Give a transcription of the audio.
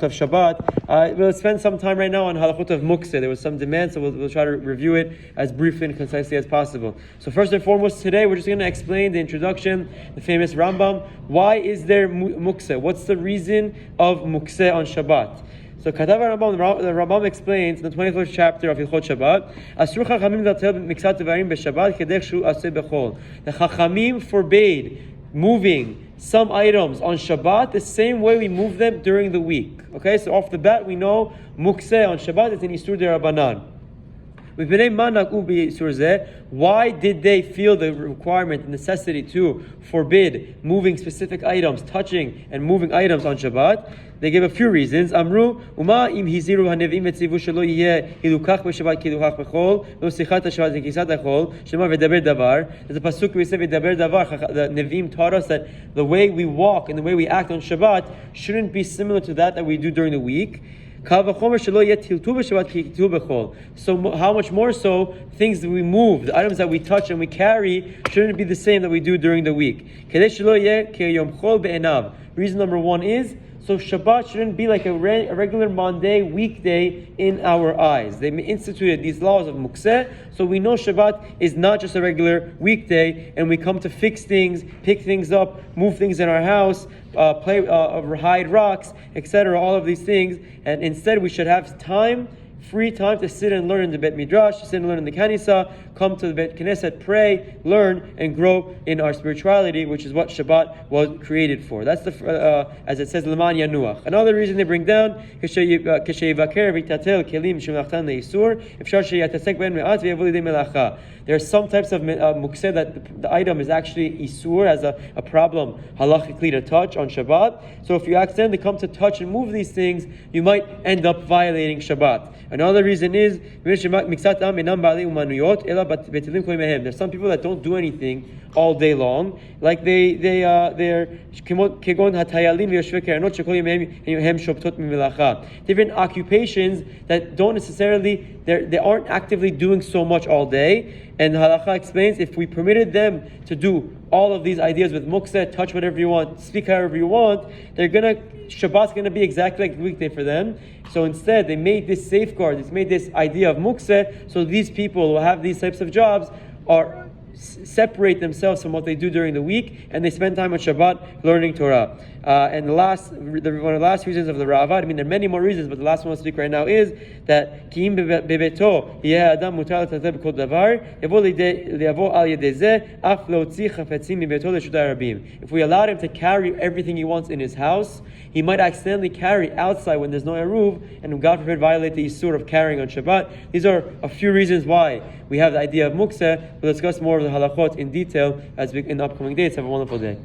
of Shabbat. We'll spend some time right now on halachot of Muktzeh. There was some demand, so we'll try to review it as briefly and concisely as possible. So first and foremost, today we're just going to explain the introduction, the famous Rambam. Why is there Muktzeh? What's the reason of Muktzeh on Shabbat? So Katav Rambam, the Rambam explains in the 24th chapter of Hilchot Shabbbat, Asur Chachamim latel miksat devarim b'Shabbat kedech shu aseh bechol. The Chachamim forbade moving some items on Shabbat the same way we move them during the week. Okay, so off the bat we know Muktzeh on Shabbat is an Isur Derabanan. Why did they feel the requirement, the necessity to forbid moving specific items, touching and moving items on Shabbat? They gave a few reasons. Amru, Uma im hiziru hanevim etzivu shelo yeh hilukach b'Shabbat kilukach b'chol, no sichat Shabbat nikisat achol, shema v'daber davar. There's a pasuk we say v'daber davar. The Nevi'im taught us that the way we walk and the way we act on Shabbat shouldn't be similar to that we do during the week. So how much more so things that we move, the items that we touch and we carry, shouldn't be the same that we do during the week. Reason number one is, so Shabbat shouldn't be like a regular Monday weekday in our eyes. They instituted these laws of Muktzeh, so we know Shabbat is not just a regular weekday, and we come to fix things, pick things up, move things in our house, hide rocks, etc. All of these things, and instead we should have free time to sit and learn in the Bet Midrash, to sit and learn in the Kanisa, come to the Bet Knesset, pray, learn, and grow in our spirituality, which is what Shabbat was created for. That's as it says, Leman Yanuach. Another reason they bring down, there are some types of Muktzeh that the item is actually Isur, as a problem halachically to touch on Shabbat. So if you accidentally come to touch and move these things, you might end up violating Shabbat. Another reason is there's some people that don't do anything all day long, like they're different occupations that don't necessarily, they aren't actively doing so much all day. And Halakha explains, if we permitted them to do all of these ideas with Muktzeh, touch whatever you want, speak however you want, Shabbat's gonna be exactly like the weekday for them. So instead, they made this safeguard, they made this idea of Muktzeh, so these people who have these types of jobs separate themselves from what they do during the week, and they spend time on Shabbat learning Torah. And one of the last reasons of the Ravad, there are many more reasons, but the last one I'll speak right now is that if we allowed him to carry everything he wants in his house, he might accidentally carry outside when there's no eruv, and God forbid violate the Isur of carrying on Shabbat. These are a few reasons why we have the idea of Muktzeh. We'll discuss more of the halachot in detail in the upcoming days. Have a wonderful day.